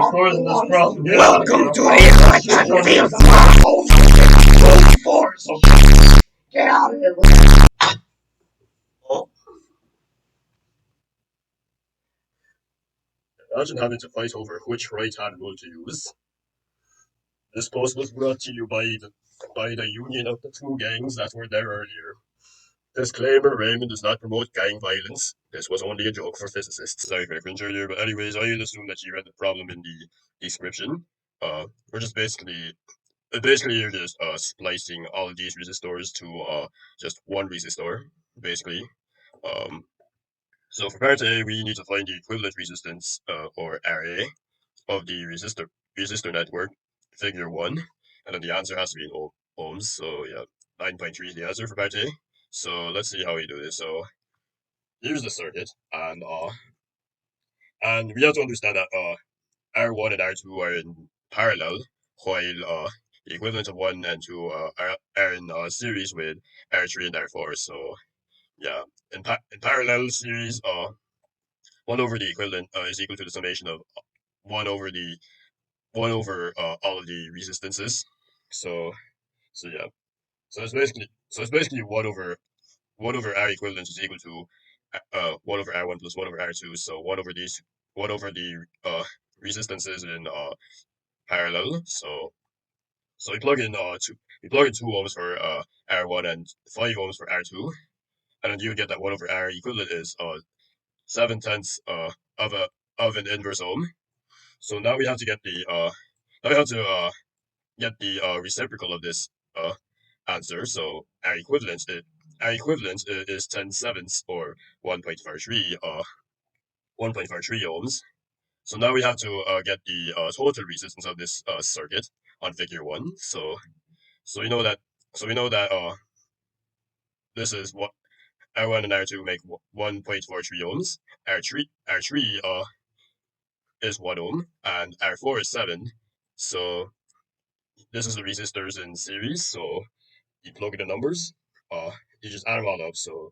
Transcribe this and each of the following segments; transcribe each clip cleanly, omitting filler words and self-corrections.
causing this problem. Welcome to the electric field force. Get out of here. Imagine having to fight over which right-hand rule to use. This post was brought to you by the union of the two gangs that were there earlier. Disclaimer, Raymond does not promote gang violence. This was only a joke for physicists. Sorry for the cringe earlier, but anyways, I'll assume that you read the problem in the description. We're just basically you're just splicing all of these resistors to just one resistor, basically. Um, so for part A, we need to find the equivalent resistance or array of the resistor network, figure 1, and then the answer has to be in ohms. So yeah, 9.3 is the answer for part A. So let's see how we do this. So here's the circuit, and we have to understand that R1 and R2 are in parallel, while the equivalent of 1 and 2 are in series with R3 and R4. So yeah, in parallel series, 1 over the equivalent is equal to the summation of 1 over the 1 over all of the resistances. So yeah. So it's basically 1 over R equivalent is equal to 1 over R1 plus 1 over R2. So 1 over the resistances in parallel. So we plug in 2 ohms for R1 and 5 ohms for R2, and then you get that 1 over R equivalent is 7/10 of an inverse ohm. So now we have to get the reciprocal of this answer. So our equivalent is 10/7 or 1.53 ohms. So now we have to get the total resistance of this circuit on figure 1. So we know that this is what R1 and R2 make 1.43 ohms. R3 is 1 ohm and R4 is 7. So this is the resistors in series. So you plug in the numbers, you just add them all up. So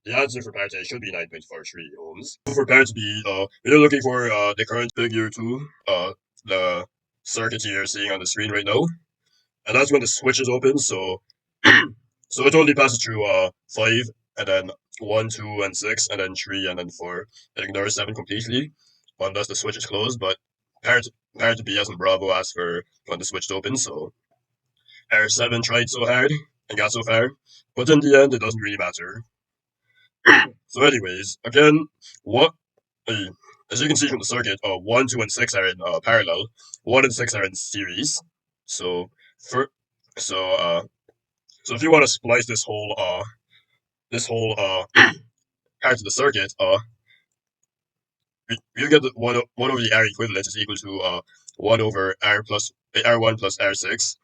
the answer for part A should be 9.43 ohms. For part B, we're looking for the current figure 2, the circuit you're seeing on the screen right now, and that's when the switch is open. So so it only passes through 5, and then 1, 2, and 6, and then 3, and then 4. It ignores 7 completely unless the switch is closed. But part B as in Bravo asks for when the switch is open. So R7 tried so hard and got so far, but in the end, it doesn't really matter. So, anyways, again, what uh, as you can see from the circuit, 1, 2, and 6 are in parallel. 1 and 6 are in series. So, for so so if you want to splice this whole part of the circuit, you get the one over the R equivalent is equal to 1 over R1 plus R6,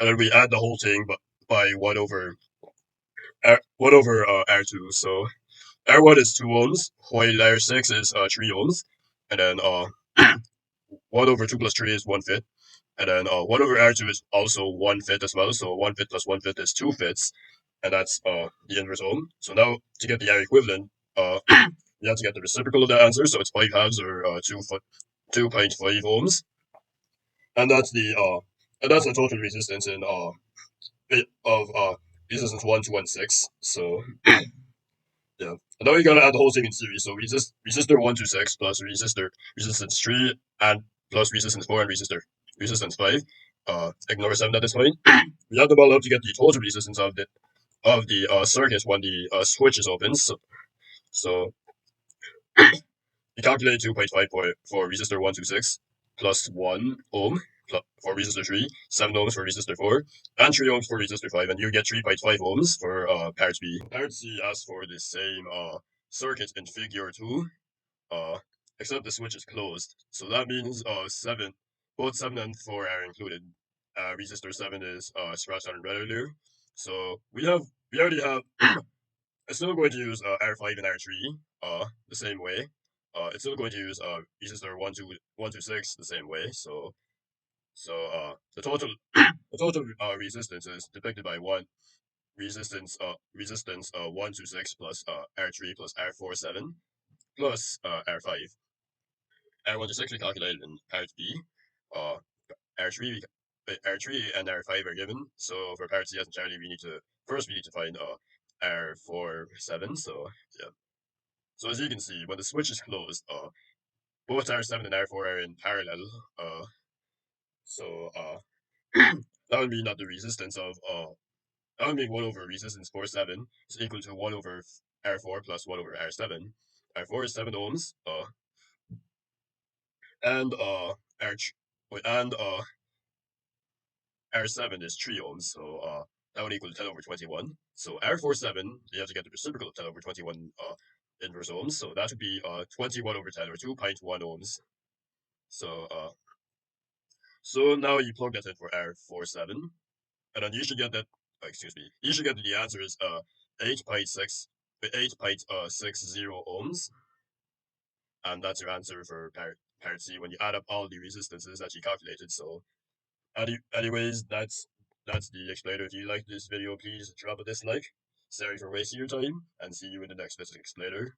and then we add the whole thing by 1 over R2. So R1 is 2 ohms, while R6 is 3 ohms, and then 1 over 2 plus 3 is 1/5, and then 1 over R2 is also 1/5 as well. So 1/5 plus 1/5 is 2/5, and that's the inverse ohm. So now to get the R equivalent, you have to get the reciprocal of that answer. So it's 5/2 or 2.5 ohms, and that's the total resistance in of resistance 1, 2, and 6. So yeah. And now you gotta add the whole thing in series. So resistor 1 to 6 plus resistance 3 and plus resistance 4 and resistance 5. Ignore 7 at this point. We have them all up to get the total resistance of the circuit when the switch is open. So we calculate 2.5 for resistor 1 to 6 plus 1 ohm for resistor 3, 7 ohms for resistor 4, and 3 ohms for resistor 5, and you get 3.5 ohms for part B. Part C asks for the same circuit in figure 2, uh, except the switch is closed. So that means both 7 and 4 are included. Resistor 7 is scratched out in red earlier. So we already have. It's still going to use R5 and R3 the same way. It's still going to use resistor 1 to 6 the same way. So the total resistance is depicted by resistance 1 to 6 plus R3 plus R4 7 plus R5. R1 is actually calculated in part B. Uh, R3, R3 and R5 are given. So for part C as in Charlie, we need to find R47. So yeah. So as you can see, when the switch is closed, both R7 and R4 are in parallel. So that would mean that the resistance of that would mean 1 over resistance 47 is equal to 1 over R4 plus 1 over R7. R4 is 7 ohms. And R and R7 is 3 ohms. So that would equal 10 over 21. So R47, you have to get the reciprocal of 10 over 21 inverse ohms. So that would be 21 over 10 or 2.1 ohms. So so now you plug that in for R47, and then you should get that. Excuse me. You should get that the answer is 8.60 ohms, and that's your answer for part C when you add up all the resistances that you calculated. So anyways, that's the explainer. If you like this video, please drop a dislike. Sorry for wasting your time, and see you in the next explainer.